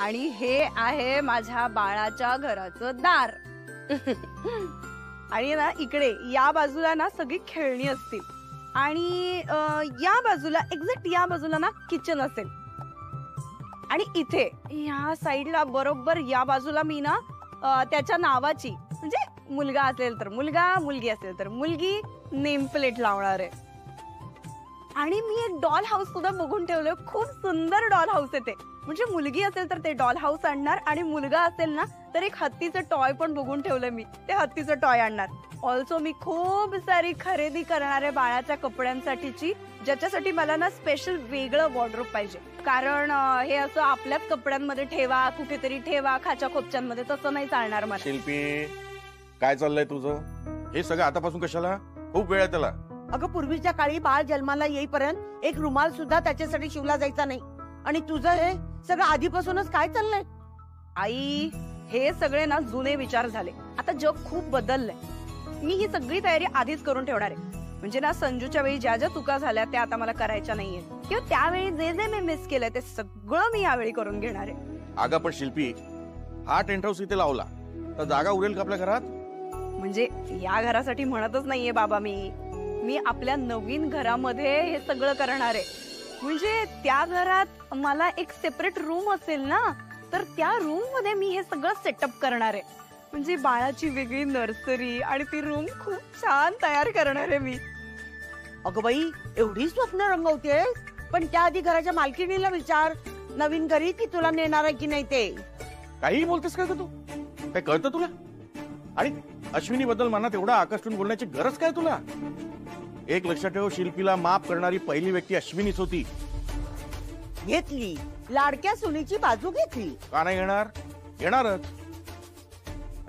आणि हे आहे माझ्या बाळाच्या घराचं दार. आणि ना इकडे या बाजूला ना सगळी खेळणी असतील आणि या बाजूला एक्झॅक्ट या बाजूला ना किचन असेल. आणि इथे या साईडला बरोबर या बाजूला मी ना त्याच्या नावाची म्हणजे मुलगा असेल तर मुलगा, मुलगी असेल तर मुलगी नेम प्लेट लावणार आहे. आणि मी एक डॉल हाऊस सुद्धा बघून ठेवलंय. खूप सुंदर डॉल हाऊस आहे ते. म्हणजे मुलगी असेल तर ते डॉल हाऊस आणणार आणि मुलगा असेल ना तर एक हत्तीचं टॉय पण बघून ठेवलंय मी. ते हत्तीचं टॉय आणणार. ऑल्सो मी खूप सारी खरेदी करणार आहे बाळाच्या कपड्यांसाठीची, ज्याच्यासाठी मला ना स्पेशल वेगळं वॉर्डरोब पाहिजे. कारण हे असं आपल्याच कपड्यांमध्ये ठेवा, कुठेतरी ठेवा, खाच्या खोपच्यांमध्ये, तसं नाही चालणार मला. शिल्पी, काय चाललंय तुझं? हे सगळं आतापासून कशाला? खूप वेळ आहे त्याला. अगं पूर्वीच्या काळी बाळ जन्माला येईपर्यंत एक रुमाल सुद्धा त्याच्यासाठी शिवला जायचा नाही. आणि तुझं हे सगळं आधीपासूनच काय चाललंय? आई, हे सगळे ना जुने विचार झाले. आता जग खूप बदललंय. मी ही सगळी तयारी आधीच करून ठेवणार आहे. म्हणजे ना संजूच्या वेळी ज्या ज्या चुका झाल्या त्या आता मला करायच्या नाहीये, किंवा त्यावेळी जे जे मी मिस केलंय ते सगळं मी यावेळी करून घेणार आहे. अगं पण शिल्पी, हा टेंट हाऊस इथे लावला तर जागा उरेल का आपल्या घरात? म्हणजे या घरासाठी म्हणतच नाहीये बाबा, मी आपल्या नवीन घरामध्ये हे सगळं करणार आहे. म्हणजे त्या घरात मला एक सेपरेट रूम असेल ना, तर त्या रूम मध्ये मी हे सगळं सेटअप करणार आहे. म्हणजे बाळाची वेगळी नर्सरी आणि ती रूम खूप छान तयार करणार आहे मी. अगं बाई, एवढी स्वप्न रंगवतेस? पण त्याआधी घराच्या मालकिणीला विचार, नवीन घरी ती तुला नेणार आहे की नाही ते. काही बोलतेस का तू? काय कळतं तुला? आणि अश्विनी बद्दल मनात एवढा आकर्षून बोलण्याची गरज काय तुला? एक लक्षात ठेव, शिल्पीला माफ करणारी पहिली व्यक्ती अश्विनीच होती. घेतली, लाडक्या सुनीची बाजू घेतली. का नाही घेणार? येणारच.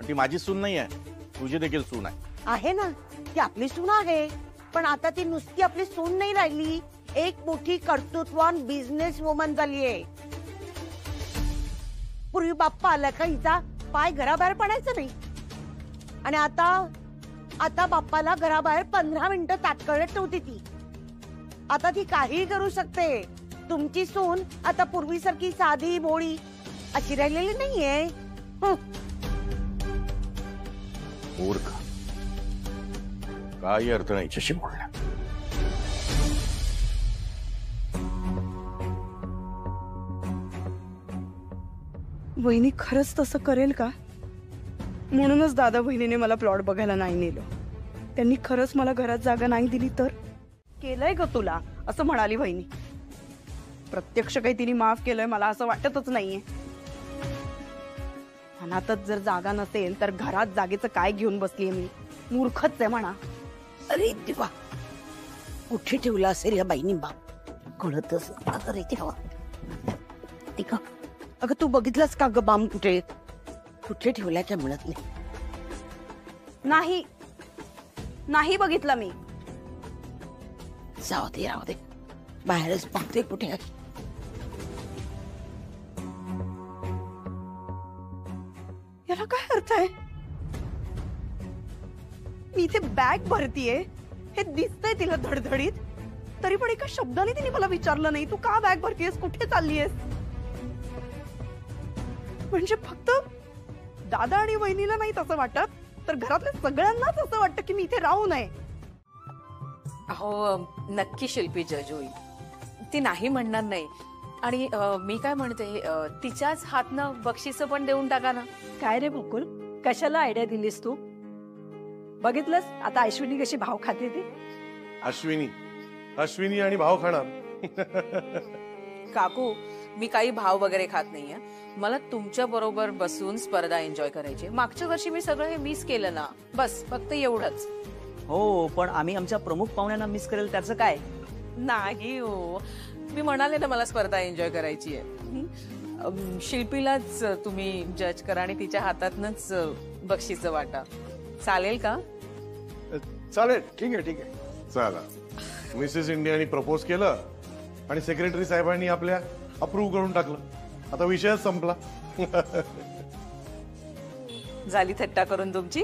ती माझी सून नाही आहे, तुझी देखील सून आहे. आहे ना, ती आपली सून आहे. पण आता ती नुसती आपली सून नाही राहिली, एक मोठी कर्तृत्ववान बिझनेस वुमन झालीये. पूर्वी बाप्पा आला का हिचा पाय घराबाहेर पडायचं नाही. आणि आता बाप्पाला घराबाहेर 15 मिनिटं ताटकळत ठेवते ती. आता ती काहीही करू शकते. तुमची सून आता पूर्वीसारखी साधी भोळी अशी राहिलेली नाहीये. मूर्ख, काही अर्थ नाही हिच्याशी बोलण्यात. वहिनी खरंच तसं करेल का? म्हणूनच दादा बहिणीने मला प्लॉट बघायला नाही नेलं. त्यांनी खरंच मला घरात जागा नाही दिली तर? केलंय ग तुला असं म्हणाली बहिणी. प्रत्यक्ष काही तिने माफ केलंय मला असं वाटतच नाहीये. मनातच जर जागा नसेल तर घरात जागेचं काय घेऊन बसलीये मी? मूर्खच आहे म्हणा. अरे देवा, कुठे ठेवला असेल या बाईनी बाप? कळतच अरे देवा. अगं तू बघितलंस का ग बाम? कुठे ठेवलाय काय मिळत नाही. नाही बघितला मी. जाऊ दे, राहू दे, बाहेरच पाहते कुठे. याला काय अर्थ आहे? मी इथे बॅग भरतीये, हे दिसतंय तिला धडधडीत, तरी पण एका शब्दाने तिने मला विचारलं नाही, तू का बॅग भरतीयस, कुठे चाललीयस? म्हणजे फक्त दादा आणि वहिनीला नाही तसं वाटत, तर घरातल्या सगळ्यांनाच असं वाटतं की मी इथे राहू नये. अहो नक्की शिल्पी जज होईल, ती नाही म्हणणार नाही. आणि मी काय म्हणते, तिच्याच हातनं बक्षीस पण देऊन टाका ना. काय रे मुकुल, कशाला आयडिया दिलीस तू? बघितलंस आता अश्विनी कशी भाव खाते ती. अश्विनी आणि भाव खाणार. काकू, मी काही भाव वगैरे खात नाहीये. मला तुमच्या बरोबर बसून स्पर्धा एन्जॉय करायची. मागच्या वर्षी मी सगळं हे मिस केलं ना, बस फक्त एवढंच. हो, पण आम्ही आमच्या प्रमुख पाहुण्यांना मिस करेल त्याचं काय? नाही हो, मी म्हणाले ना मला स्पर्धा एन्जॉय करायची आहे. शिल्पीलाच तुम्ही जज करा आणि तिच्या हातातनच बक्षीस वाटा. चालेल का? चालेल, ठीक आहे ठीक आहे. चला, मिसेस इंडियानी प्रपोज केलं आणि सेक्रेटरी साहेबांनी आपल्या अप्रूव्ह करून टाकलं. आता विषयच संपला. झाली थट्टा करून तुमची.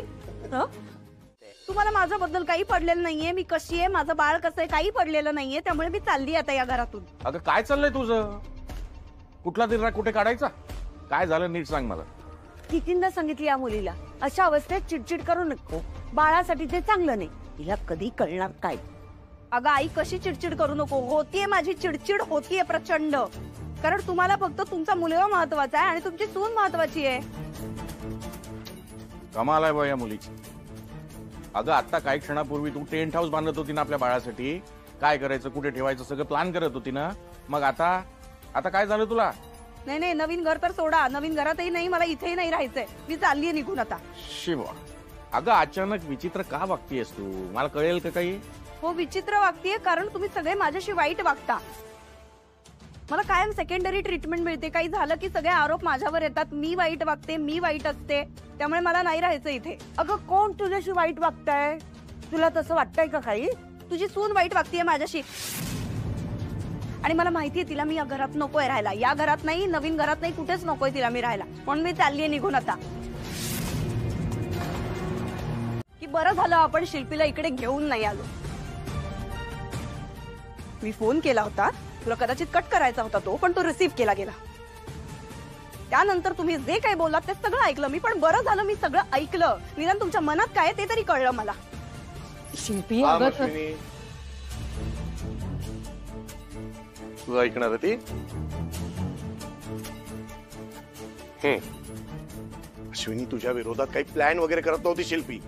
तुम्हाला माझ्याबद्दल काही पडलेलं नाहीये, मी कशी आहे, माझं बाळ कसं आहे, काही पडलेलं नाहीये. त्यामुळे मी चालली आता या घरातून. अगं काय चाललंय तुझं? कुठला दिरा कुठे काढायचा? काय झालं नीट सांग मला. कितींदा सांगितली या मुलीला अशा अवस्थेत चिडचिड करू नको, बाळासाठी ते चांगलं नाही. तिला कधी कळणार काय? अगं आई कशी चिडचिड करू नको, होतीये माझी चिडचिड होतीये प्रचंड. कारण तुम्हाला फक्त तुमचा मुलगा महत्वाचा आहे आणि तुमची सून महत्वाची आहे. कमाल आहे बा या मुलीची. अगं आता काही क्षणापूर्वी तू टेंट हाऊस बांधत होती ना आपल्या बाळासाठी. काय करायचं, कुठे ठेवायचं सगळं प्लॅन करत होती ना. मग आता काय झालं तुला? नाही नाही, नवीन घर तर सोडा, नवीन घरातही नाही, मला इथेही नाही राहायचंय. मी चाललीये निघून आता. शिवा, अगं अचानक विचित्र का वागतीयस तू? मला कळेल का काही? हो विचित्र वागतीये कारण तुम्ही सगळे माझ्याशी वाईट वागता. मला कायम सेकंडरी ट्रीटमेंट मिळते. काही झालं की सगळे आरोप माझ्यावर येतात. मी वाईट वागते, मी वाईट असते, त्यामुळे मला नाही राहायचं इथे. अगं कोण तुझ्याशी वाईट वागताय? तुला तसं वाटतंय का काही? तुझी सून वाईट वागतीये माझ्याशी आणि मला माहितीये तिला मी या घरात नकोय राहायला. या घरात नाही, नवीन घरात नाही, कुठेच नकोय तिला मी राहायला. म्हणून मी चाललीये निघून आता. की बरं झालं आपण शिल्पीला इकडे घेऊन नाही आलो. मी फोन केला होता, तुला कदाचित कट करायचा होता तो, पण तो रिसीव्ह केला गेला. त्यानंतर तुम्ही जे काही बोललात ते सगळं ऐकलं मी. पण बरं झालं मी सगळं ऐकलं. निदान तुमच्या मनात काय ते तरी कळलं मला. शिल्पी हा, अगं अश्विनी. तू ऐकणार होती? अश्विनी तुझ्या विरोधात काही प्लॅन वगैरे करत नव्हती शिल्पी.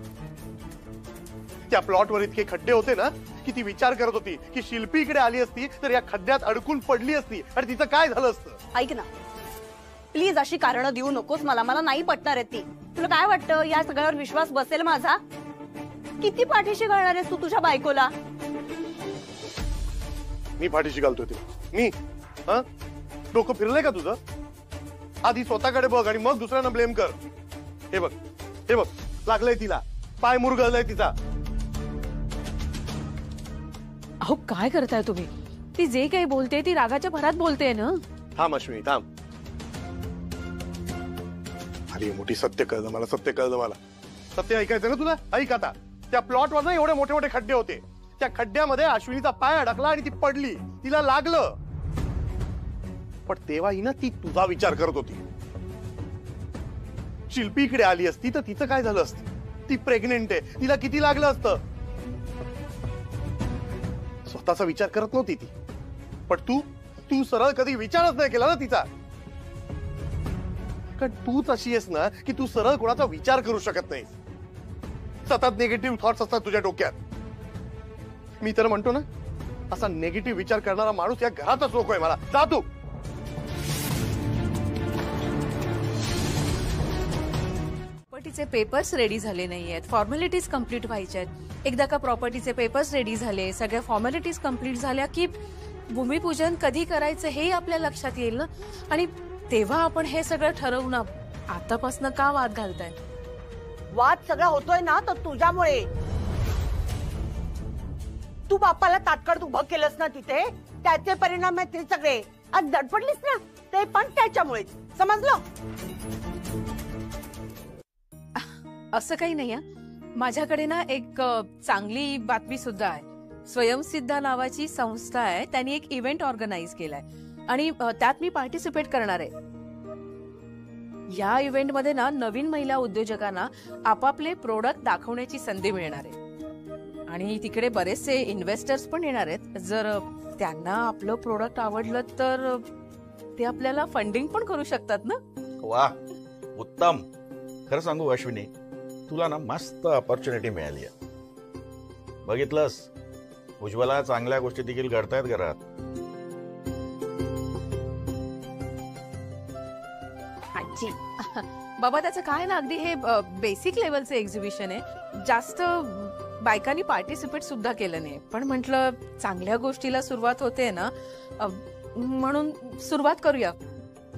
त्या प्लॉटवर इतके खड्डे होते ना की ती विचार करत होती की शिल्पी इकडे आली असती तर या खड्ड्यात अडकून पडली असती आणि तिचं काय झालं असतं. ऐक ना प्लीज, अशी कारणं देऊ नकोस मला. मला नाही पटणार आहे ती. तुला काय वाटतं या सगळ्यावर विश्वास बसेल माझा? किती पाठीशी घालणार आहेस तू तुझ्या बायकोला? मी पाठीशी घालतोय तिला? मी डोकं फिरलंय का तुझं? आधी स्वतःकडे बघ आणि मग दुसऱ्यांना ब्लेम कर. हे बघ लागलंय तिला, पाय मुरगळलाय तिचा. अहो काय करताय तुम्ही? ती जे काही बोलते ती रागाच्या भरात बोलते ना. थांब अश्विनी थांब. अरे मोठी सत्य कळलं मला, सत्य कळलं मला. सत्य ऐकायचं ना तुला? ऐक आता. त्या प्लॉट वर ना एवढे मोठे मोठे खड्डे होते. त्या खड्ड्यामध्ये अश्विनीचा पाय अडकला आणि ती पडली, तिला लागलं. पण तेव्हा ही ना ती तुझा विचार करत होती. शिल्पी इकडे आली असती तर तिचं काय झालं असतं? ती प्रेग्नेंट आहे, तिला किती लागलं असतं? स्वतःचा विचार करत नव्हती ती. पण तू सरळ कधी विचारच नाही केला ना तिचा. कारण तूच अशी आहेस ना की तू सरळ कोणाचा विचार करू शकत नाही. सतत निगेटिव्ह थॉट्स असतात तुझ्या डोक्यात. मी तर म्हणतो ना, असा निगेटिव्ह विचार करणारा माणूस या घरातच नकोय मला. जा तू. प्रॉपर्टीचे पेपर्स रेडी झाले नाहीयेत, फॉर्मॅलिटीज कम्प्लीट व्हायच्या आहेत. एकदा का प्रॉपर्टीचे पेपर्स रेडी झाले, सगळ्या फॉर्मॅलिटीज कम्प्लीट झाल्या की भूमिपूजन कधी करायचं हे आपल्या लक्षात येईल ना. आणि तेव्हा आपण हे सगळं ठरवू ना. आतापासून का वाद घालताय? वाद सगळा होतोय ना तर तुझ्यामुळे. तू बापाला तात्काळ उभं केलंस ना तिथे, त्याचे परिणाम आहेत ते सगळे. आज दडपडलीस ना, ते पण त्याच्यामुळेच. समजलं? असं काही नाही. माझ्याकडे ना एक चांगली बातमी सुद्धा आहे. स्वयंसिद्धा नावाची संस्था आहे, त्यांनी एक इव्हेंट ऑर्गनाइज केलाय आणि त्यात मी पार्टिसिपेट करणार आहे. या इव्हेंट मध्ये ना नवीन महिला उद्योजकांना आपापले प्रोडक्ट दाखवण्याची संधी मिळणार आहे आणि तिकडे बरेचसे इन्व्हेस्टर्स पण येणार आहेत. जर त्यांना आपलं प्रोडक्ट आवडलं तर ते आपल्याला फंडिंग पण करू शकतात ना. वा, उत्तम. खरं सांगू अश्विनी, तुला ना मस्त ऑपॉर्च्युनिटी मिळाली आहे. बघितलंस, उज्ज्वला चांगल्या गोष्टी देखील घडतायत घरात. आजी बाबा, त्याचं काय ना, अगदी हे बेसिक लेवलचं एक्झिबिशन आहे. जास्त बायकांनी पार्टिसिपेट सुद्धा केलं नाही. पण म्हटलं चांगल्या गोष्टीला सुरुवात होते ना, म्हणून सुरुवात करूया.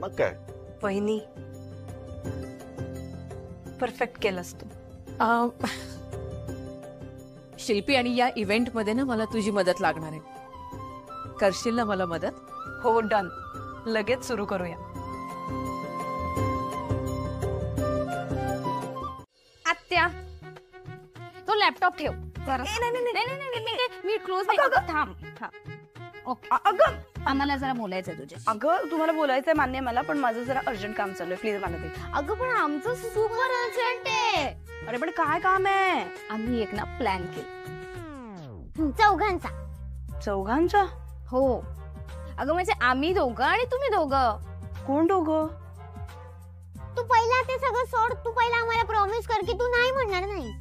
मग काय? वहिनी परफेक्ट केलंस तू. शिल्पी, आणि या इव्हेंट मध्ये ना मला तुझी मदत लागणार आहे. करशील ना मला मदत? हो डन, लगेच सुरू करूया. आत्या, तो लॅपटॉप ठेव. मी क्लोज थांब. अगं आम्हाला जरा बोलायचंय तुझ्या. अगं तुम्हाला बोलायचंय मान्य मला, पण माझं जरा अर्जंट काम चालू आहे, प्लीज मला ते. अगं पण आमचं सुपर अर्जंट आहे. अरे पण काय काम आहे? आम्ही एक ना प्लॅन केला चौघांचा. चौघांचा? हो. अगं म्हणजे आम्ही दोघं आणि तुम्ही दोघं. कोण दोघं? तू पहिला ते सगळं सोड. तू पहिला आम्हाला प्रॉमिस कर की तू नाही म्हणणार नाही.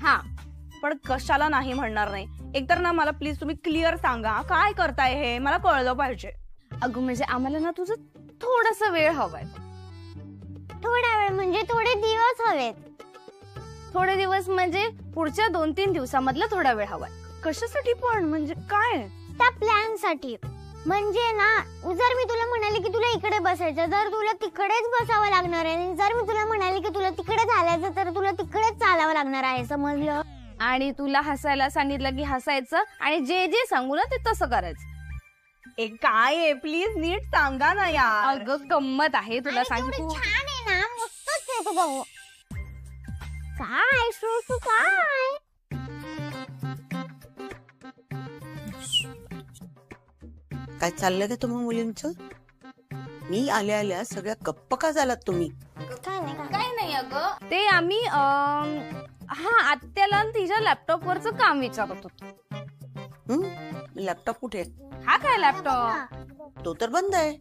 हा पण कशाला नाही म्हणणार नाही? एकतर ना मला प्लीज तुम्ही क्लिअर सांगा काय करताय हे, मला कळलं पाहिजे. अगं म्हणजे आम्हाला ना तुझं थोडासा वेळ हवाय. थोडा वेळ म्हणजे थोडे दिवस हवेत. थोडे दिवस म्हणजे पुढच्या 2-3 दिवसामधला थोडा वेळ हवाय. कशासाठी पण? म्हणजे काय? त्या प्लॅन साठी. म्हणजे ना जर मी तुला म्हणाले की तुला इकडे बसायचं, जर तुला तिकडेच बसावं लागणार आहे. जर मी तुला म्हणाले की तुला तिकडे चालायचं तर तुला तिकडेच चालावं लागणार आहे, समजलं? आणि तुला हसायला सांगितलं की हसायचं आणि जे जे सांगू ना ते तसं करायचं. एक काय आहे प्लीज नीट सांगा ना यार. अगं गंमत आहे तुला आणि सांगू. तेवढं छान आहे ना, मस्तच आहे तू बघू. काय तू काय काय चाललंय का तुम्हा मुलींचं? मी आल्या आल्या सगळ्या गप्प का झालात तुम्ही? काय नाही काय काय नाही अगं, ते आम्ही हा आत्याला तिच्या लॅपटॉप वरच काम विचारत होतो. लॅपटॉप कुठे? हा काय लॅपटॉप? तो तर बंद आहे.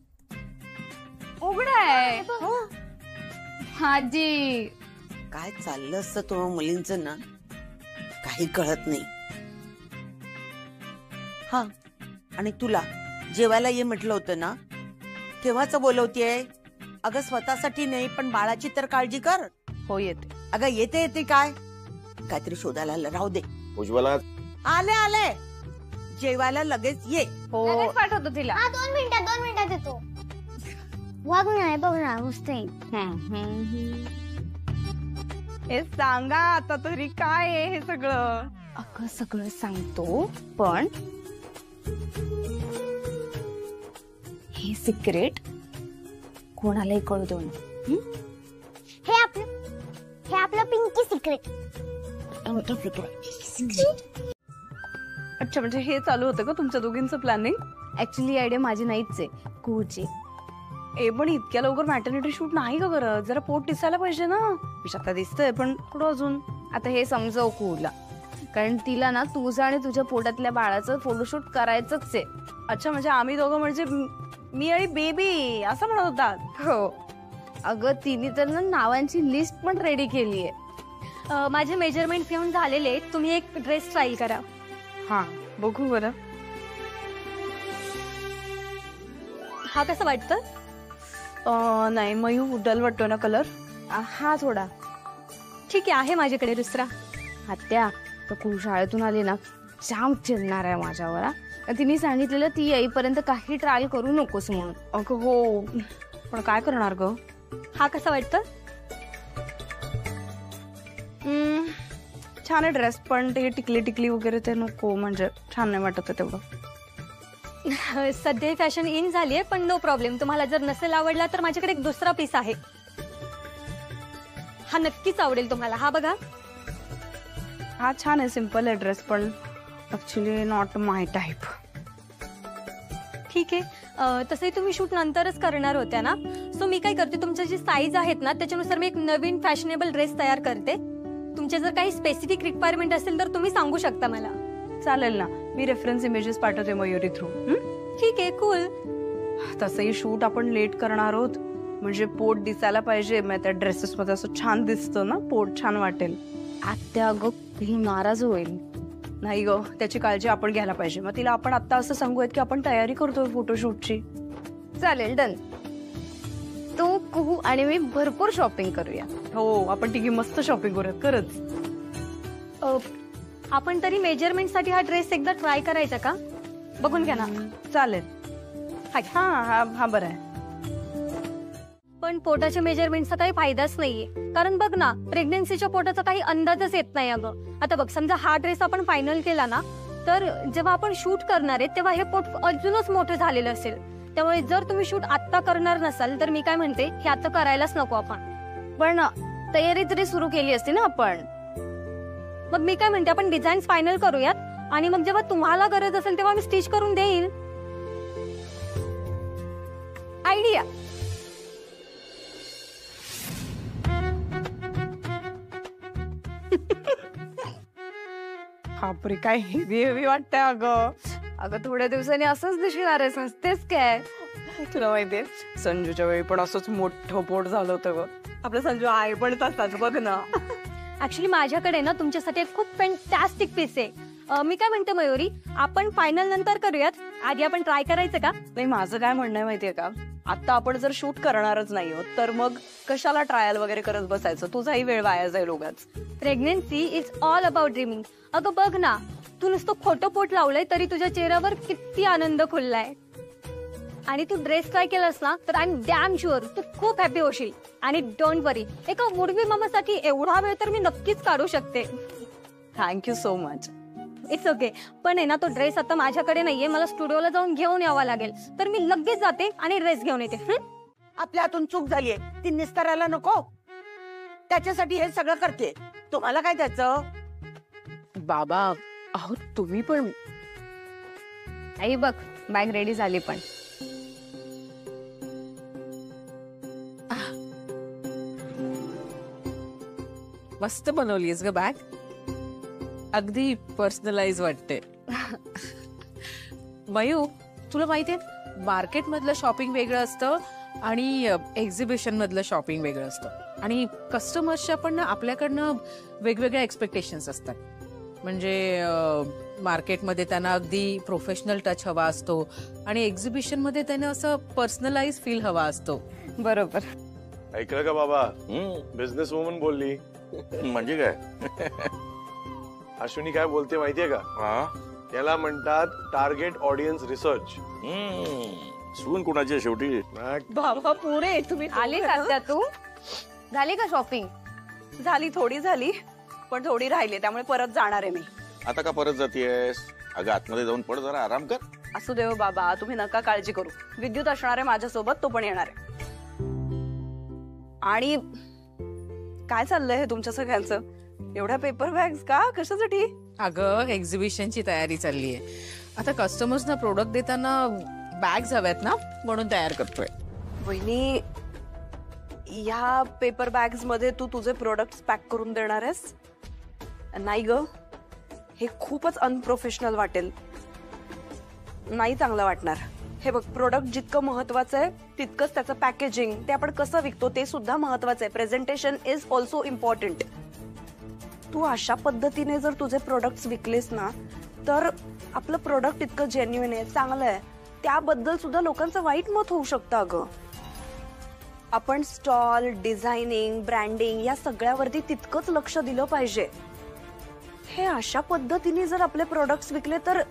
उघडा आहे. हाजी. काय चाललं असतं तुम्हा मुलींचं ना, काही कळत नाही. हा आणि तुला जेवायला ये म्हटलं होतं ना, केव्हाच बोलवतेय? अगं स्वतःसाठी नाही पण बाळाची तर काळजी कर. हो येते. अगं येते काय? काहीतरी शोधायला राहू दे. उज्ज्वला आले जेवायला लगेच ये. हो लगेच पाठवतो तिला. हा 2 मिनिटात येतो. वाग नाही बघ ना मस्त आहे. हे सांगा आता तरी काय आहे हे सगळं? अगं सगळं सांगतो पण हे सिक्रेट कोणालाही कळू देऊ नये. हे आपलं पिंकी सिक्रेट. अच्छा म्हणजे हे चालू होतं का तुमच्या दोघींचं प्लॅनिंग? ऍक्च्युली आयडिया माझी नाहीच आहे, कुची. पण इतक्या लवकर मॅटर्निटी शूट नाही का करत? जरा पोट दिसायला पाहिजे ना. आता दिसतंय पण पुढं अजून. आता हे समजव कुला, कारण तिला ना तुझं आणि तुझ्या पोटातल्या बाळाचं फोटोशूट करायचंच आहे. अच्छा म्हणजे आम्ही दोघं म्हणजे मी आणि बेबी असं म्हणत होतात? हो. अगं तिने तर ना नावांची लिस्ट पण रेडी केली आहे. माझे मेजरमेंट घेऊन झालेले. तुम्ही एक ड्रेस ट्रायल करा. हा बघू बरं. हा कसं वाटतं? नाही मयू डल वाटतो ना कलर. हा थोडा ठीक आहे माझ्याकडे दुसरा. आत्या तर खूप शाळेतून आली ना जाम चिडणार आहे माझ्यावर. तिने सांगितलेलं ती येईपर्यंत काही ट्रायल करू नकोस म्हणून. अगं हो पण काय करणार ग? हा कसा वाटतं? छान आहे ड्रेस पण ते टिकली वगैरे ते नको, म्हणजे छान नाही वाटत आहे तेवढं. सध्या फॅशन इन झालीये पण नो प्रॉब्लेम. तुम्हाला जर नसेल आवडला तर माझ्याकडे एक दुसरा पीस आहे. हा नक्कीच आवडेल तुम्हाला. हा बघा. हा छान आहे, सिम्पल आहे ड्रेस पण ऍक्च्युली नॉट माय टाईप. ठीक आहे. तसंही तुम्ही शूट नंतरच करणार होत्या ना, सो मी काय करते तुमच्या जी साईज आहेत ना त्याच्यानुसार मी एक नवीन फॅशनेबल ड्रेस तयार करते. तुमच्या जर काही स्पेसिफिक रिक्वायरमेंट असेल तर तुम्ही सांगू शकता मला. चालेल ना, मी रेफरन्स इमेजेस पाठवते मयुरी थ्रू. ठीक आहे कूल. तसंही शूट आपण लेट करणार आहोत, म्हणजे पोट दिसायला पाहिजे. मग त्या ड्रेसेस मध्ये असं छान दिसतं ना, पोट छान वाटेल. आत्या अगं ही नाराज होईल. नाही ग, त्याची काळजी आपण घ्यायला पाहिजे. मग तिला आपण आता असं सांगूयात की आपण तयारी करतोय फोटोशूटची. चालेल डन. तू कुहू आणि मी भरपूर शॉपिंग करूया. हो आपण तिघी मस्त शॉपिंग करूयात खरंच. आपण तरी मेजरमेंट साठी हा ड्रेस एकदा ट्राय करायचा का? बघून घ्या ना. चालेल. हा हा हा बरं आहे. पण पोटाच्या मेजरमेंटचा काही फायदाच नाहीये, कारण बघ ना प्रेग्नन्सीच्या पोटाचा काही अंदाजच येत नाही. अगं आता बघ, समजा हा ड्रेस आपण फायनल केला ना, तर जेव्हा आपण शूट करणार आहे तेव्हा हे पोट अजूनच मोठं झालेलं असेल. त्यामुळे जर तुम्ही शूट आत्ता करणार नसाल तर मी काय म्हणते हे आता करायलाच नको आपण. पण तयारी तरी सुरू केली असती ना आपण. मग मी काय म्हणते आपण डिझाईन फायनल करूयात आणि मग जेव्हा तुम्हाला गरज असेल तेव्हा मी स्टिच करून देईल. आयडिया. बापरे काय हेवी हेवी वाटतंय अगं. अगं थोड्या दिवसांनी असंच दिसणार आहे, सस्तेच काय. तुला माहितीये संजूच्या वेळी पण असंच मोठं पोट झालं होतं ग. आपलं संजू आहे पण तसाच बघ ना. ऍक्च्युली माझ्याकडे ना तुमच्यासाठी एक खूप फॅन्टॅस्टिक पीस आहे. मी काय म्हणते मयुरी, आपण फायनल नंतर करूयात, आधी आपण ट्राय करायचं का? नाही माझं काय म्हणणं आहे माहितीये का, आता आपण जर शूट करणारच नाही आहोत तर मग कशाला ट्रायल वगैरे करत बसायचं, तुझाही वेळ वाया जाईल उगाच. Pregnancy is all about dreaming. अगं बघ ना, तू नुसतं खोटं पोट लावलंय तरी तुझ्या चेहऱ्यावर किती आनंद खुललाय. आणि तू ड्रेस ट्राय केलास ना तर आय एम डॅम शुअर तू खूप हॅपी होशील. आणि डोंट वरी, एका मुडवी मामासाठी एवढा वेळ तर मी नक्कीच काढू शकते. Thank you so much. It's okay. पण आहे ना तो ड्रेस आता माझ्याकडे नाहीये, मला स्टुडिओला जाऊन घेऊन यावा लागेल. तर मी लगेच जाते आणि ड्रेस घेऊन येते. आपल्या हातून चूक झालीये, ती निस्तारायला नको. त्याच्यासाठी हे सगळं करते. तुम्हाला काय त्याचं? बाबा अहो तुम्ही पण. आई बघ बॅग रेडी झाली पण. मस्त बनवलीस ग बॅग, अगदी पर्सनलाइज वाटते. मयू, तुला माहितीये मार्केट मधलं शॉपिंग वेगळं असतं आणि एक्झिबिशन मधलं शॉपिंग वेगळं असतं. आणि कस्टमर्सच्या पण ना आपल्याकडनं वेगवेगळ्या एक्सपेक्टेशन्स असतात. म्हणजे मार्केटमध्ये त्यांना अगदी प्रोफेशनल टच हवा असतो आणि एक्झिबिशन मध्ये त्यांना असं पर्सनलाइज फील हवा असतो. बरोबर. ऐकलं का बाबा, बिझनेस वुमन बोलली. म्हणजे काय? अश्विनी काय बोलते माहितीये का? याला म्हणतात टार्गेट ऑडियन्स रिसर्च. सून कुणाची शेवटी. बाबा पुरे तुम्ही आली का तू? झाली का शॉपिंग? झाली, थोडी झाली पण थोडी राहिली, त्यामुळे परत जाणार आहे मी. आता का परत जातीयस? अगं आतमध्ये जाऊन पड, जरा आराम कर. असू देव बाबा, तुम्ही नका काळजी करू. विद्युत असणार आहे माझ्यासोबत, तो पण येणार आहे. आणि काय चाललंय हे तुमच्या सगळ्यांचं? एवढ्या पेपर बॅग्स का, कशासाठी? अगं एक्झिबिशनची तयारी चालली आहे. आता कस्टमर्सना प्रोडक्ट देताना बॅग्स हव्यात ना, म्हणून तयार करतोय. वहिनी, ह्या पेपर बॅग्स मध्ये तू तुझे प्रोडक्ट्स पॅक करून देणार आहेस? नाही ग, हे खूपच अनप्रोफेशनल वाटेल. नाही चांगलं वाटणार. हे बघ, प्रोडक्ट जितकं महत्वाचं आहे तितकंच त्याचं पॅकेजिंग, ते आपण कसं विकतो ते सुद्धा महत्वाचं आहे. Presentation is also important. तू अशा पद्धतीने जर तुझे प्रोडक्ट्स विकलेस ना तर आपलं प्रोडक्ट इतकं जेन्युइन आहे, चांगलं आहे, त्याबद्दल सुद्धा लोकांचं वाईट मत होऊ शकतं. अगं आपण स्टॉल, डिझायनिंग, ब्रँडिंग या सगळ्यावरती तितकंच लक्ष दिलं पाहिजे. हे अशा पद्धतीने जर आपले प्रोडक्ट्स विकले तर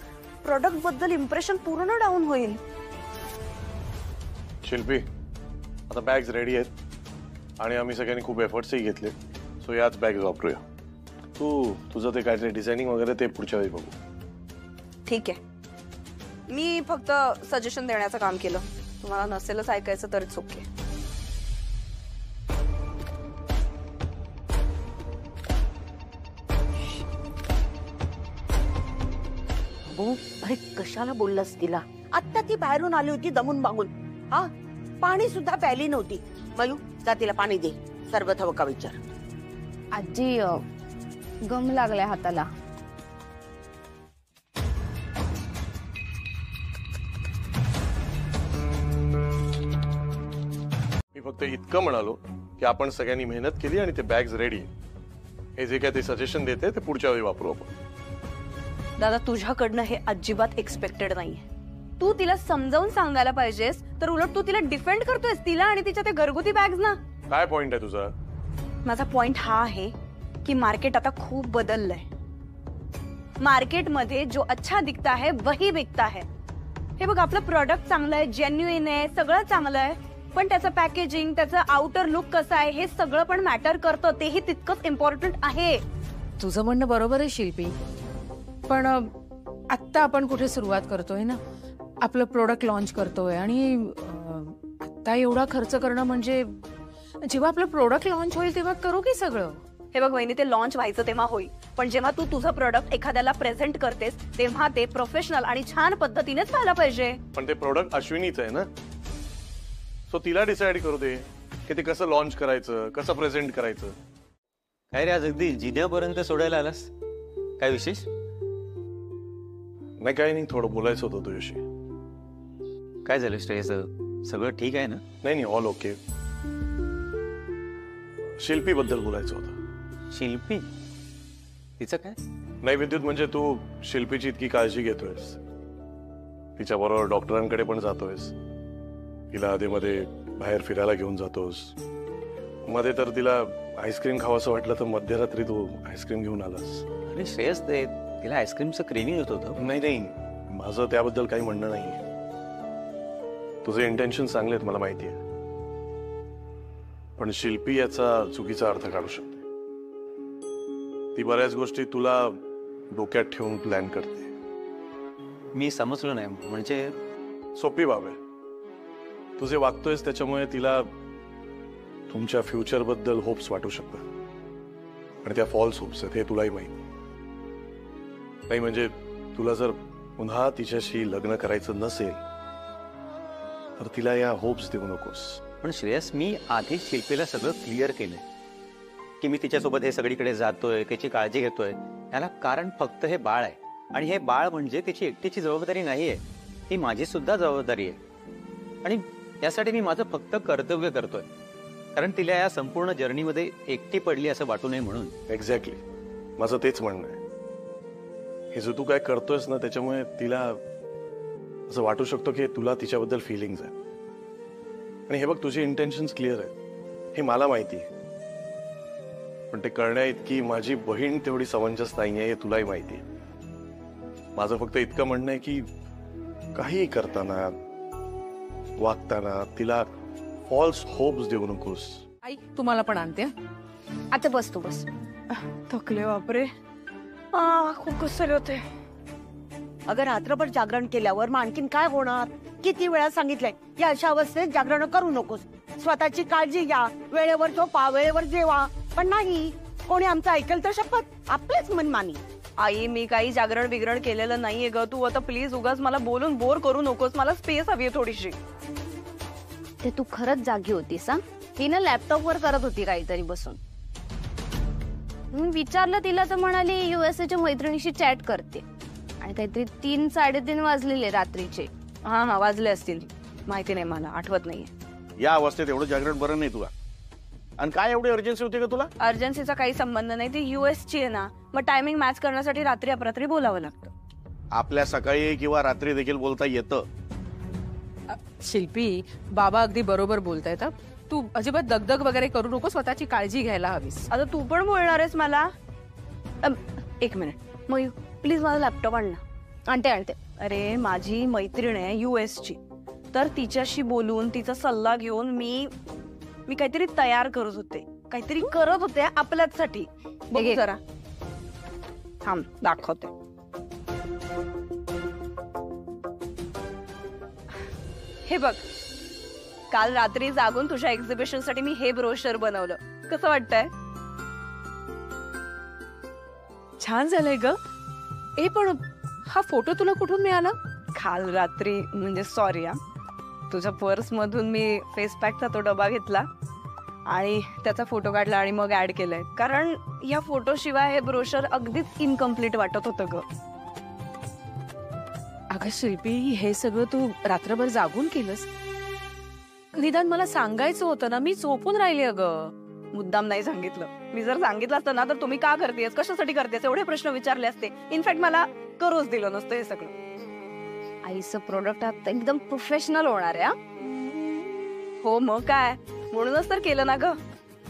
प्रोडक्ट बद्दल इम्प्रेशन पूर्ण डाऊन होईल. शिल्पी, आता बॅग्स रेडी आहेत आणि आम्ही सगळ्यांनी खूप एफर्ट्सही घेतले, सो याच बॅग्स वापरूया. तुझं ते काहीतरी डिझायनिंग वगैरे ते पुढच्या वेळी बघू. ठीक आहे, मी फक्त सजेशन देण्याचं काम केलं. तुम्हाला नसेलच ऐकायचं तरीच ओके. अरे कशाला बोललास तिला? आता ती बाहेरून आली होती दमून बागून. हा, पाणी सुद्धा प्यायली नव्हती. मयू, जा तिला पाणी दे. सरबत हवं का विचार. आजी गम लागलाय हाताला. मी फक्त इतकं म्हणालो की आपण सगळ्यांनी मेहनत केली आणि ते बॅग्स रेडी. हे जे काय ते सजेशन देते ते पुढच्या वेळी वापरू आपण. दादा, तुझ्याकडनं हे अजिबात एक्सपेक्टेड नाहीये. तू तिला समजावून सांगायला पाहिजेस, तर उलट तू तिला डिफेंड करतोयस, तिला आणि तिच्या त्या घरगुती बॅग्स ना. काय पॉइंट आहे तुझा? माझा पॉइंट हा आहे की मार्केट आता खूप बदललंय. मार्केटमध्ये जो अच्छा दिखता है वही बिकता है. हे बघ, आपलं प्रोडक्ट चांगलं आहे, जेन्युइन आहे, सगळं चांगलं आहे, पण त्याचं पॅकेजिंग, त्याचं आउटर लुक कसं आहे हे सगळं पण मॅटर करतं. तेही तितकंच इम्पॉर्टंट आहे. तुझं म्हणणं बरोबर आहे शिल्पी, पण आत्ता आपण कुठे सुरुवात करतोय ना, आपलं प्रोडक्ट लॉन्च करतोय आणि आता एवढा खर्च करणं म्हणजे जेव्हा आपलं प्रोडक्ट लॉन्च होईल तेव्हा करू की सगळं. हे बघ वहिनी, ते लॉन्च व्हायचं तेव्हा होईल, पण जेव्हा तू तुझं प्रोडक्ट एखाद्याला प्रेझेंट करतेस तेव्हा ते प्रोफेशनल आणि छान पद्धतीनेच व्हायला पाहिजे. पण ते प्रोडक्ट अश्विनीच आहे ना, सो तिला डिसाइड करू दे की ते कसं लॉन्च करायचं, कसं प्रेझेंट करायचं. काय रे, आज अगदी जिन्यापर्यंत सोडायला आलास? काय विशेष? नाही काही नाही, थोडं बोलायचं होतं तुझ्याशी. काय झालं श्रेयस, सगळं ठीक आहे ना? नाही ऑल ओके. शिल्पी बद्दल बोलायचं होतं. शिल्पी? तिचं काय? नाही विद्युत, म्हणजे तू शिल्पीची इतकी काळजी घेतोयस, तिच्या बरोबर डॉक्टरांकडे पण जातोयस, तिला आधीमध्ये बाहेर फिरायला घेऊन जातोस, मध्ये तर तिला आईस्क्रीम खावंसं वाटलं तर मध्यरात्री तू आईस्क्रीम घेऊन आलास. अरे श्रेयस, ते तिला आईस्क्रीमचं क्रेव्हिंग होत होतं. नाही माझं त्याबद्दल काही म्हणणं नाहीये. तुझे इंटेन्शन चांगले आहेत मला माहिती आहे, पण शिल्पी याचा चुकीचा अर्थ काढू शकते. ती बऱ्याच गोष्टी तुला डोक्यात ठेवून प्लॅन करते. मी समजलो नाही. म्हणजे सोपी बाब आहे. तू जे वागतोयस त्याच्यामुळे तिला तुमच्या फ्युचर बद्दल होप्स वाटू शकतात, आणि त्या फॉल्स होप्स आहेत हे तुलाही माहिती. नाही म्हणजे तुला जर पुन्हा तिच्याशी लग्न करायचं नसेल तर तिला या होप्स देऊ नकोस. पण श्रेयस, मी आधीच शिल्पीला सगळं क्लिअर केलंय की मी तिच्यासोबत हे सगळीकडे जातोय, त्याची काळजी घेतोय. याला कारण फक्त हे बाळ आहे, आणि हे बाळ म्हणजे तिची एकटीची जबाबदारी नाहीये, ही माझी सुद्धा जबाबदारी आहे. आणि त्यासाठी मी माझं फक्त कर्तव्य करतोय, कारण तिला या संपूर्ण जर्नीमध्ये एकटी पडली असं वाटू नये म्हणून. एक्झॅक्टली, माझं तेच म्हणणं आहे. हे जो तू काय करतोयस ना, त्याच्यामुळे तिला असं वाटू शकतो की तुला तिच्याबद्दल फिलिंग्स आहेत. आणि हे बघ, तुझी इंटेन्शन्स क्लिअर आहेत हे मला माहिती आहे, पण ते करण्या इतकी माझी बहीण तेवढी समंजस नाहीये हे तुलाही माहिती आहे. माझं फक्त इतकं म्हणणं आहे की काही करताना, वागताना तिला फॉल्स होप्स देऊ नकोस. आई, तुम्हाला पण आणते. आता बस, तू बस. थकले बापरे, खूप कसले होते. अगं रात्रभर जागरण केल्यावर मग आणखीन काय होणार? किती वेळा सांगितलंय या अशा अवस्थेत जागरण करू नकोस, स्वतःची काळजी घ्या, वेळेवर झोपा, वेळेवर जेवा. पण नाही, कोणी आमचं ऐकेल तर शपथ आपलेच मनमानी. आई, मी काही जागरण बिगरण केलेलं नाहीये ग. तू आता प्लीज उगाच मला बोलून बोर करू नकोस. मला स्पेस हवी आहे थोडीशी. ते तू खरंच जागी होतीस? ही ना लॅपटॉपवर करत होती काहीतरी बसून. मी विचारलं तिला तर म्हणाली USA मैत्रिणीशी चॅट करते, आणि काहीतरी 3-3:30 वाजलेले रात्रीचे. हा वाजले असतील, माहिती नाही, मला आठवत नाहीये. या अवस्थेत एवढं जागरण बरं नाही तुला. आणि काय एवढी अर्जन्सी होती का तुला? अर्जन्सीचा काही संबंध नाही, ती US आहे ना, मग टायमिंग मॅच करण्यासाठी रात्री अपरात्री बोलावं लागतं. आपल्या सकाळी किंवा रात्री देखील बोलता येतं. शिल्पी, बाबा अगदी बरोबर बोलतायत. तू अजिबात दगदग वगैरे करू नको, स्वतःची काळजी घ्यायला हवीस. आता तू पण बोलणार आहेस मला? एक मिनिट मग, प्लीज मला लॅपटॉप आण ना. आणते. अरे माझी मैत्रीण आहे US, तर तिच्याशी बोलून तिचा सल्ला घेऊन मी काहीतरी तयार करत होते, काहीतरी करत होते आपल्यासाठी. बघ जरा, थांब दाखवते. हे बघ, काल रात्री जागून तुझ्या एक्झिबिशन साठी मी हे ब्रोशर बनवलं. कसं वाटतंय? छान झालंय ग. पण हा फोटो तुला कुठून मिळाला? काल रात्री, म्हणजे सॉरी तुझ्या पर्स मधून मी फेस पॅकचा तो डबा घेतला आणि त्याचा फोटो काढला आणि मग ऍड केलाय, कारण या फोटो शिवाय हे ब्रोशर अगदीच इनकम्प्लीट वाटत होतं ग. अगं शिल्पी, हे सगळं तू रात्रभर जागून केलंस? निदान मला सांगायचं होतं ना, मी झोपून राहिले. अगं मुद्दाम नाही सांगितलं. मी जर सांगितलं असतं ना तर तुम्ही का करतेस, कशासाठी करतेस एवढे प्रश्न विचारले असते. इनफॅक्ट मला करूच दिलं नसतं हे सगळं. आईचं प्रोडक्ट आता एकदम प्रोफेशनल होणार आहे. हो मग काय, म्हणूनच तर केलं ना ग.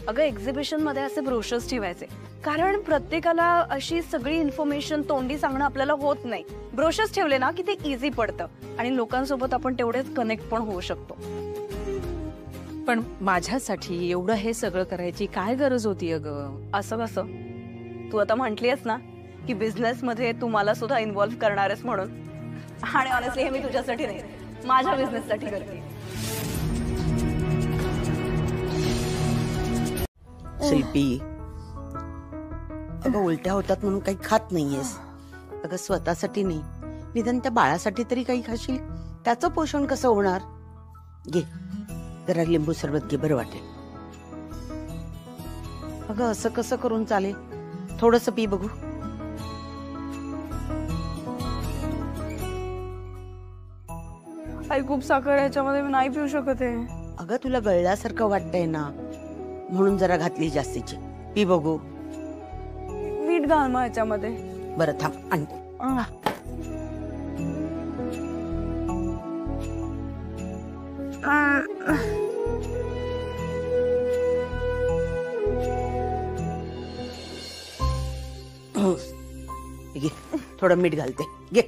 अगं एक्झिबिशन मध्ये असे ब्रोशर्स ठेवायचे, कारण प्रत्येकाला अशी सगळी इन्फॉर्मेशन तोंडी सांगणं आपल्याला होत नाही. ब्रोशर्स ठेवले ना की ते इझी पडतं आणि लोकांसोबत आपण तेवढेच कनेक्ट पण होऊ शकतो. पण माझ्यासाठी एवढं हे सगळं करायची काय गरज होती अगं? असं कसं? तू आता म्हटलीस ना की बिझनेस मध्ये तू मला सुद्धा इन्व्हॉल्व्ह करणार आहेस म्हणून. आणि ऑनेस्टली हे मी तुझ्यासाठी नाही, माझ्या बिझनेस साठी करते. शिल्पी, अगं उलट्या होतात म्हणून काही खात नाहीयेस. अगं स्वतःसाठी नाही, निदान त्या बाळासाठी तरी काही खाशील. त्याचं पोषण कसं होणार? घे जरा लिंबू सरबत घे, बरं वाटेल. अगं असं कसं करून चालेल? थोडस पी बघू. आई खूप साखर याच्यामध्ये, मी नाही पिऊ शकत आहे. अगं तुला गळल्यासारखं वाटतंय ना, म्हणून जरा घातली जास्तीची. पी बघू. मीठ घाल मग याच्यामध्ये. बरं थांब आणते. घे थोडं मीठ घालते. घे.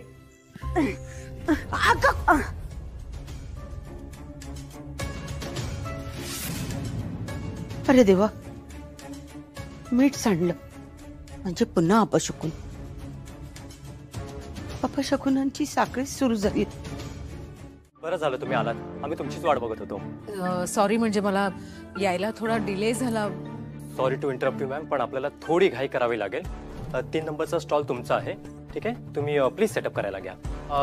अरे देवा, मीठ सांडलं म्हणजे पुन्हा अपशकुन. अपशकुनांची साखळी सुरू झाली. बरं झालं तुम्ही आलात, आम्ही तुमचीच वाट बघत होतो. सॉरी, म्हणजे मला यायला थोडा डिले झाला. Sorry to interrupt you ma'am, पण आपल्याला थोडी घाई करावी लागेल. 3 नंबरचा स्टॉल तुमचा आहे, ठीक आहे? तुम्ही प्लीज सेटअप करायला घ्या.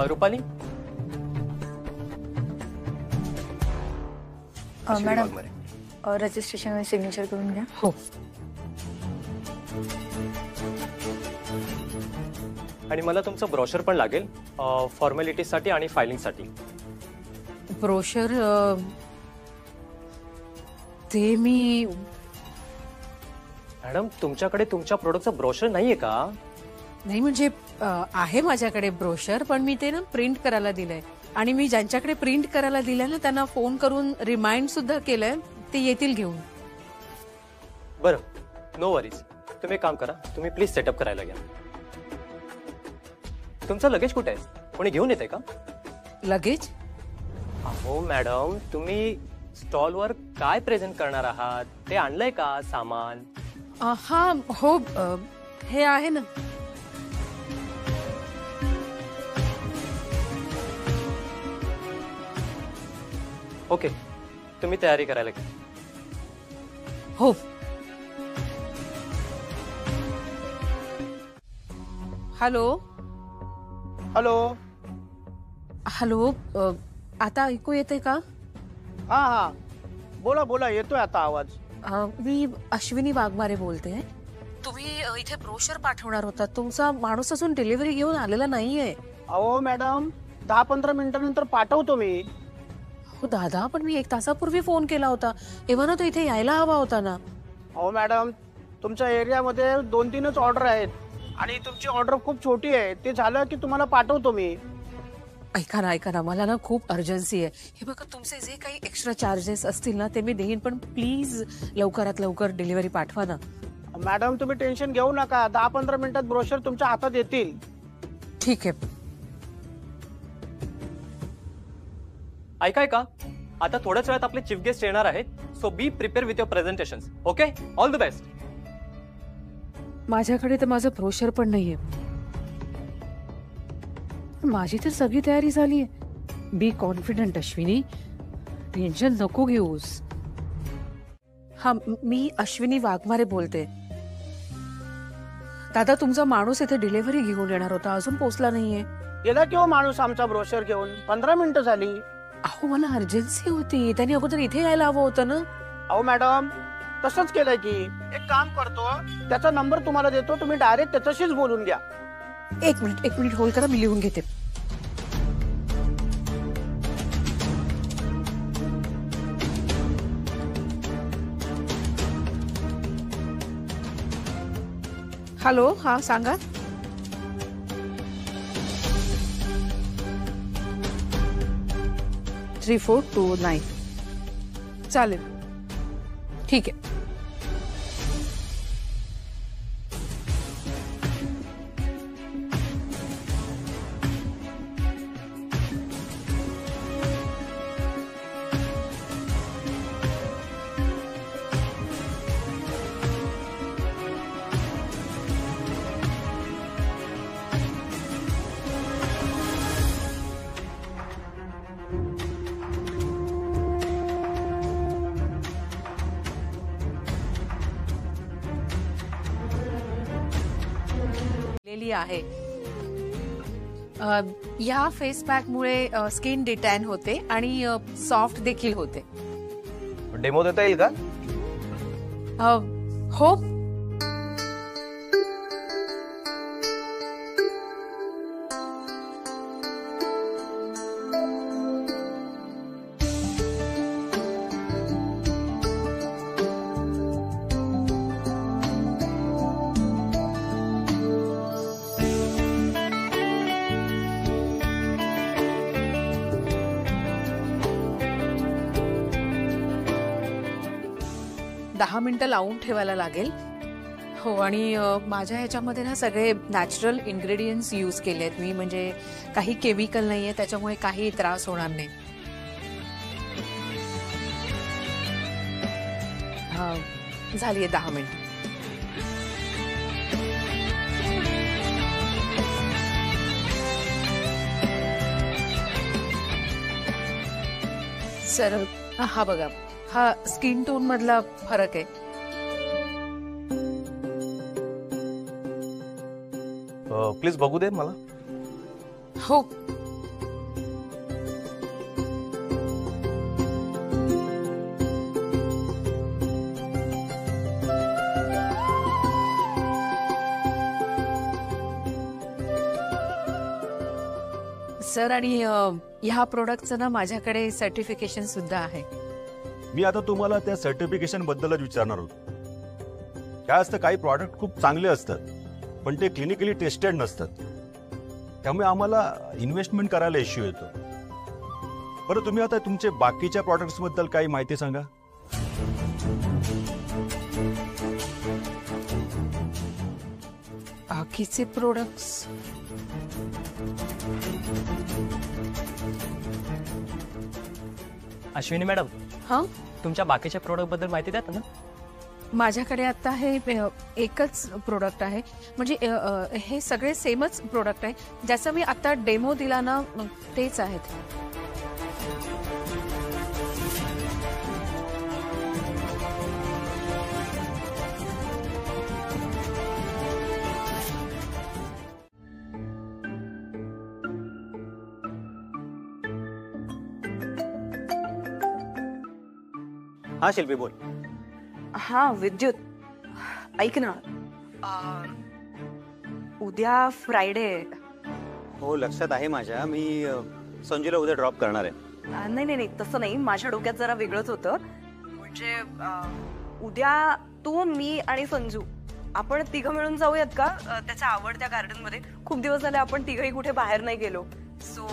रुपाली. मॅडम रजिस्ट्रेशन सिग्नेचर करून घ्या. हो. आणि मला तुमचं ब्रोशर पण लागेल फॉर्मॅलिटीसाठी आणि फायलिंगसाठी. ब्रोशर ते मी. मॅडम तुमच्याकडे तुमच्या प्रोडक्टचं ब्रोशर नाहीये का? नाही म्हणजे आहे माझ्याकडे ब्रोशर, पण मी ते ना प्रिंट करायला दिलंय. आणि मी ज्यांच्याकडे प्रिंट करायला दिलंय ना त्यांना फोन करून रिमाइंड सुद्धा केलंय, ते येतील घेऊन. बरं, नो वरीज. तुम्ही एक काम करा, तुम्ही प्लीज सेटअप करायला घ्या. तुमचं लगेज कुठे आहे? कोणी घेऊन येते का? लगेज? अहो मॅडम, तुम्ही स्टॉलवर काय प्रेझेंट करणार आहात ते आणलंय का सामान? हा हो, हे आहे ना. ओके, तुम्ही तयारी करायला घ्या. हो. हॅलो हॅलो हॅलो, आता ऐकू येते का? हा हा, बोला बोला, येतोय आता आवाज. मी अश्विनी वाघमारे बोलते. तुम्ही इथे ब्रोशर पाठवणार होता, तुमचा माणूस अजून डिलिव्हरी घेऊन आलेला नाहीये. अहो मॅडम, 10-15 मिनिटांनंतर पाठवतो मी. हो दादा, पण मी 1 तासापूर्वी फोन केला होता, तेव्हा ना तो इथे यायला हवा होता ना. अहो मॅडम, तुमच्या एरियामध्ये 2-3च ऑर्डर आहेत आणि तुमची ऑर्डर खूप छोटी आहे. ते झालं की तुम्हाला पाठवतो मी. ऐका ना, मला ना खूप अर्जन्सी आहे. हे बघा, तुमचे जे काही एक्स्ट्रा चार्जेस असतील ना ते मी देईन, पण प्लीज लवकरात लवकर डिलिव्हरी पाठवा ना. मॅडम तुम्ही टेन्शन घेऊ नका, 10-15 मिनिटात ब्रोशर तुमच्या हातात येतील. ठीक आहे. ऐकाय का, आता थोड्याच वेळात आपले चीफ गेस्ट येणार आहेत, so be prepare with your presentations. Okay, all the best. माझ्याकडे तर माझं ब्रोशर पण नाहीये. माझी तर सगळी तयारी झालीये. बी कॉन्फिडंट अश्विनी, टेन्शन नको घेऊस. हा, मी अश्विनी वाघमारे बोलते. दादा, तुमचा माणूस इथे डिलिव्हरी घेऊन येणार होता, अजून पोहोचला नाहीये. गेला किंवा माणूस आमचा ब्रोशर घेऊन? 15 मिनिटं झाली. अहो मला अर्जन्सी होती, त्यांनी अगोदर इथे यायला हवं होतं ना. अहो मॅडम, तसंच केलंय की. एक काम करतो, त्याचा नंबर तुम्हाला देतो, तुम्ही डायरेक्ट त्याच्याशीच बोलून घ्या. एक मिनिट होल्ड करा, मी लिहून घेते. हॅलो, हा सांगा. थ्री 3429. चालेल, ठीक आहे. वापरलेली आहे. या फेस पॅक मुळे स्किन डिटॅन होते आणि सॉफ्ट देखील होते. डेमो देता येईल का? हो. दहा मिनिटं लावून ठेवायला लागेल. हो, आणि माझ्या ह्याच्यामध्ये ना सगळे नॅचरल इन्ग्रेडियंट्स यूज केले आहेत मी, म्हणजे काही केमिकल नाहीये, त्याच्यामुळे काही त्रास होणार नाही. झालीये 10 मिनिट. सर हा बघा, हा स्किन टोन मधला फरक आहे. प्लीज बघू दे मला. हो. सर, आणि ह्या प्रोडक्टचं ना माझ्याकडे सर्टिफिकेशन सुद्धा आहे. मी आता तुम्हाला त्या सर्टिफिकेशन बद्दलच विचारणार होतो. काय असतं, काही प्रॉडक्ट खूप चांगले असतात पण ते क्लिनिकली टेस्टेड नसतात, त्यामुळे आम्हाला इन्व्हेस्टमेंट करायला इश्यू येतो. बरं, तुम्ही आता तुमचे बाकीच्या प्रॉडक्ट्स बद्दल काही माहिती सांगा. बाकीचे प्रोडक्ट्स अश्विनी मॅडम, हा, तुमच्या बाकीच्या प्रोडक्ट बद्दल माहिती द्या ना. माझ्याकडे आता हे एकच प्रोडक्ट आहे, म्हणजे हे सगळे सेमच प्रोडक्ट आहे. ज्याचा मी आता डेमो दिला ना तेच आहेत. हा शिल्पी, बोल. हा विद्युत, ऐक ना, उद्या फ्रायडे. हो, लक्षात आहे माझ्या. मी संजूला उद्या ड्रॉप करणार आहे. नाही नाही नाही, तसं नाही, माझ्या डोक्यात जरा वेगळंच होतं. म्हणजे उद्या तू, मी आणि संजू आपण तिघं मिळून जाऊयात का त्याच्या आवडत्या गार्डन मध्ये? खूप दिवस झाले आपण तिघही कुठे बाहेर नाही गेलो. सो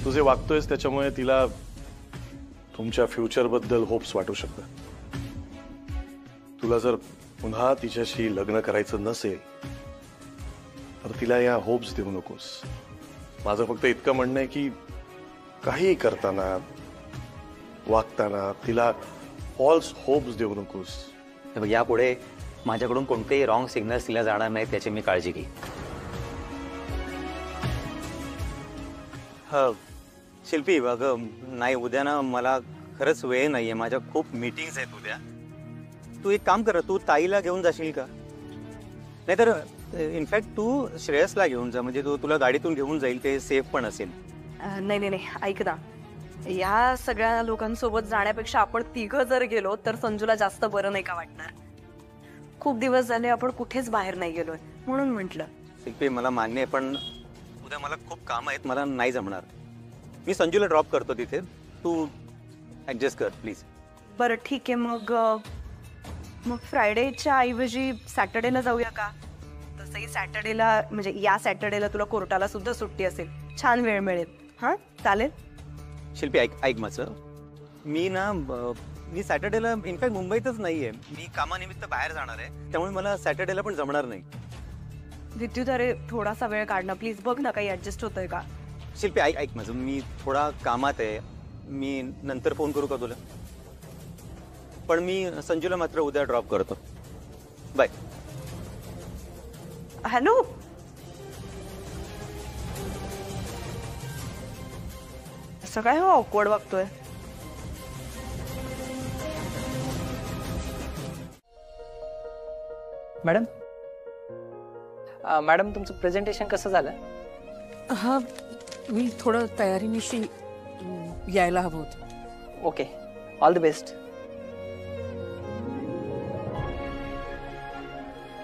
तू जे वागतोयस त्याच्यामुळे तिला तुमच्या फ्युचर बद्दल होप्स वाटू शकतात. तुला जर पुन्हा तिच्याशी लग्न करायचं नसेल तर तिला या होप्स देऊ नकोस. माझं फक्त इतकं म्हणणं आहे की काही करताना, वागताना तिला फॉल्स होप्स देऊ नकोस. यापुढे माझ्याकडून कोणतेही रॉंग सिग्नल्स तिला जाणार नाहीत याची मी काळजी घे. शिल्पी, बघ, नाही, उद्या ना मला खरंच वेळ नाहीये, माझ्या खूप मीटिंग्स आहेत उद्या. तू एक काम कर, तू ताईला घेऊन जाशील का? नाहीतर इनफॅक्ट तू श्रेयसला घेऊन जा, म्हणजे तुला गाडीतून घेऊन जाईल, ते सेफ पण असेल. नाही नाही नाही, ऐक ना, या सगळ्या लोकांसोबत जाण्यापेक्षा आपण तिघं जर गेलो तर संजूला जास्त बरं नाही का वाटणार? खूप दिवस झाले आपण कुठेच बाहेर नाही गेलोय, म्हणून म्हटलं. शिल्पी, मला मान्य आहे, पण उद्या मला खूप काम आहेत, मला नाही जमणार. मी संजूला ड्रॉप करतो तिथे, तू ऍडजस्ट कर प्लीज. बरं ठीक आहे, मग फ्रायडेच्या ऐवजी सॅटर्डेला जाऊया का? तसंही सॅटर्डेला, म्हणजे या सॅटर्डेला तुला कोर्टाला सुद्धा सुट्टी असेल, छान वेळ मिळेल. हा, चालेल? शिल्पी, ऐक माझं, मी सॅटर्डेला इनफॅक्ट मुंबईतच नाहीये, मी कामानिमित्त बाहेर जाणार आहे, त्यामुळे मला सॅटर्डेला पण जमणार नाही. विद्युत, अरे थोडासा वेळ काढ ना प्लीज, बघ ना काही ऍडजस्ट होतंय का? शिल्पी, ऐक माझं, मी थोडा कामात आहे, मी नंतर फोन करू का तुला? पण मी संजूला मात्र उद्या ड्रॉप करतो. बाय. हॅलो, असं काय हो ऑकवर्ड वागतोय? मॅडम, मॅडम तुमचं प्रेझेंटेशन कसं झालं? हा मी थोडं तयारीनिशी यायला हवं होतं. Okay, all the best.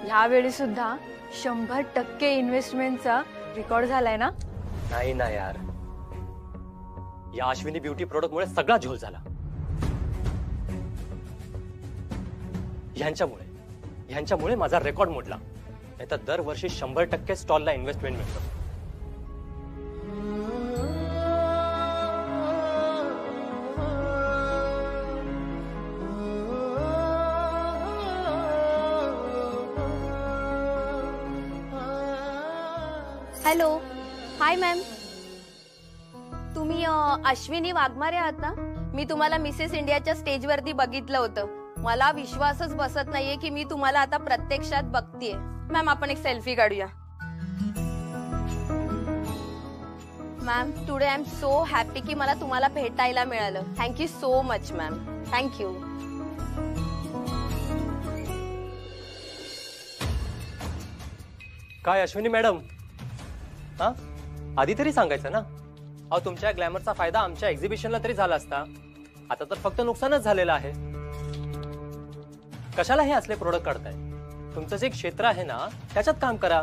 यावेळी सुद्धा 100% इन्व्हेस्टमेंटचा रेकॉर्ड झालाय ना? नाही ना यार, या अश्विनी ब्युटी प्रोडक्ट मुळे सगळा झोल झाला. ह्यांच्यामुळे माझा रेकॉर्ड मोडला. नाही तर दरवर्षी 100% स्टॉलला इन्व्हेस्टमेंट मिळतं. हॅलो, हाय मॅम. तुम्ही अश्विनी वाघमारे आहात ना? मी तुम्हाला मिसेस इंडियाच्या स्टेजवरती बघितलं होतं. मला विश्वासच बसत नाहीये की मी तुम्हाला आता प्रत्यक्षात बघतीये. मॅम, आपण एक सेल्फी काढूया. Ma'am, today I am so happy की मला तुम्हाला भेटायला मिळालं. Thank you so much ma'am. Thank you. काय अश्विनी मॅडम, हा आधी तरी सांगायचं ना. अहो, तुमच्या ग्लॅमरचा फायदा आमच्या एक्झिबिशनला तरी झाला असता. आता तर फक्त नुकसानच झालेलं आहे. कशाला हे असले प्रोडक्ट काढताय? तुमचं जे क्षेत्र आहे ना त्याच्यात काम करा.